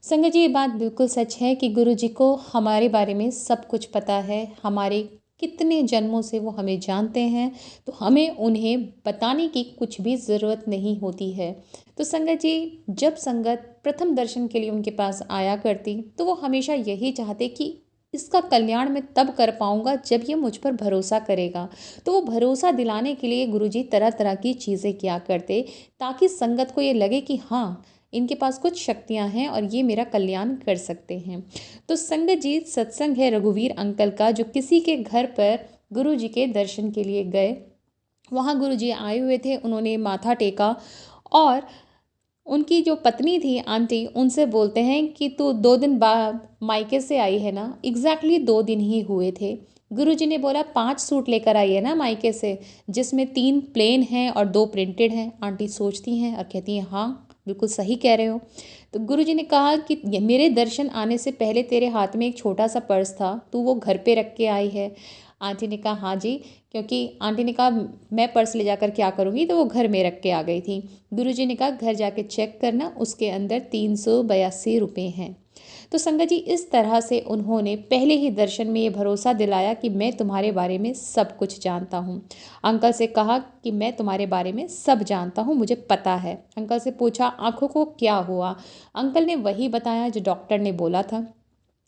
संगत जी, ये बात बिल्कुल सच है कि गुरुजी को हमारे बारे में सब कुछ पता है। हमारे कितने जन्मों से वो हमें जानते हैं, तो हमें उन्हें बताने की कुछ भी ज़रूरत नहीं होती है। तो संगत जी, जब संगत प्रथम दर्शन के लिए उनके पास आया करती, तो वो हमेशा यही चाहते कि इसका कल्याण मैं तब कर पाऊँगा जब ये मुझ पर भरोसा करेगा। तो वो भरोसा दिलाने के लिए गुरुजी तरह-तरह की चीज़ें किया करते, ताकि संगत को ये लगे कि हाँ, इनके पास कुछ शक्तियाँ हैं और ये मेरा कल्याण कर सकते हैं। तो संगत जी, सत्संग है रघुवीर अंकल का, जो किसी के घर पर गुरु जी के दर्शन के लिए गए। वहाँ गुरु जी आए हुए थे, उन्होंने माथा टेका और उनकी जो पत्नी थी आंटी, उनसे बोलते हैं कि तू 2 दिन बाद मायके से आई है ना? एग्ज़ैक्टली 2 दिन ही हुए थे। गुरुजी ने बोला 5 सूट लेकर आई है ना मायके से, जिसमें 3 प्लेन हैं और 2 प्रिंटेड हैं। आंटी सोचती हैं और कहती हैं, हाँ, बिल्कुल सही कह रहे हो। तो गुरुजी ने कहा कि ये मेरे दर्शन आने से पहले तेरे हाथ में एक छोटा-सा पर्स था, तू वो घर पे रख के आई है। आंटी ने कहा, हाँ जी, क्योंकि आंटी ने कहा मैं पर्स ले जाकर क्या करूँगी, तो वो घर में रख के आ गई थी। गुरुजी ने कहा घर जाके चेक करना, उसके अंदर 382 रुपए हैं। तो संगत जी, इस तरह से उन्होंने पहले ही दर्शन में ये भरोसा दिलाया कि मैं तुम्हारे बारे में सब कुछ जानता हूँ। अंकल से कहा कि मैं तुम्हारे बारे में सब जानता हूँ, मुझे पता है। अंकल से पूछा आँखों को क्या हुआ? अंकल ने वही बताया जो डॉक्टर ने बोला था।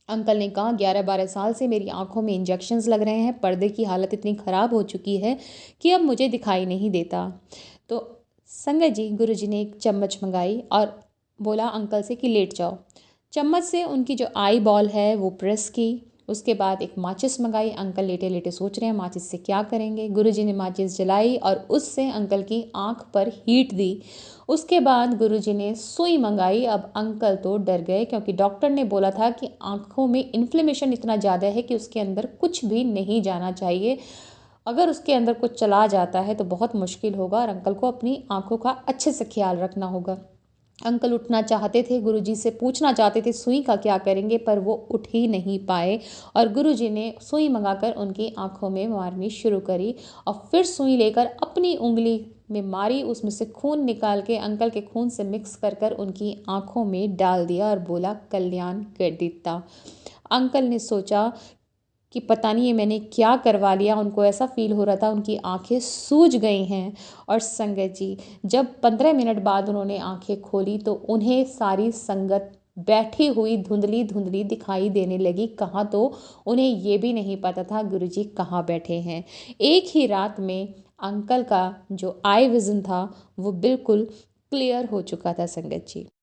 अंकल ने कहा 11-12 साल से मेरी आँखों में इंजेक्शंस लग रहे हैं, पर्दे की हालत इतनी ख़राब हो चुकी है कि अब मुझे दिखाई नहीं देता। तो संगत जी, गुरुजी ने एक चम्मच मंगाई और बोला अंकल से कि लेट जाओ। चम्मच से उनकी जो आई बॉल है वो प्रेस की। उसके बाद एक माचिस मंगाई। अंकल लेटे-लेटे सोच रहे हैं माचिस से क्या करेंगे। गुरुजी ने माचिस जलाई और उससे अंकल की आँख पर हीट दी। उसके बाद गुरुजी ने सुई मंगाई। अब अंकल तो डर गए, क्योंकि डॉक्टर ने बोला था कि आँखों में इन्फ्लेमेशन इतना ज़्यादा है कि उसके अंदर कुछ भी नहीं जाना चाहिए। अगर उसके अंदर कुछ चला जाता है तो बहुत मुश्किल होगा और अंकल को अपनी आँखों का अच्छे से ख़्याल रखना होगा। अंकल उठना चाहते थे, गुरुजी से पूछना चाहते थे सुई का क्या करेंगे, पर वो उठ ही नहीं पाए और गुरुजी ने सुई मंगाकर उनकी आँखों में मारनी शुरू करी और फिर सुई लेकर अपनी उँगली में मारी, उसमें से खून निकाल के अंकल के खून से मिक्स कर कर उनकी आँखों में डाल दिया और बोला कल्याण कर देता। अंकल ने सोचा कि पता नहीं ये मैंने क्या करवा लिया, उनको ऐसा फ़ील हो रहा था उनकी आँखें सूज गई हैं। और संगत जी, जब 15 मिनट बाद उन्होंने आँखें खोली तो उन्हें सारी संगत बैठी हुई धुंधली-धुंधली दिखाई देने लगी। कहाँ तो उन्हें ये भी नहीं पता था गुरुजी कहाँ बैठे हैं। एक ही रात में अंकल का जो आई विज़न था वो बिल्कुल क्लियर हो चुका था संगत जी।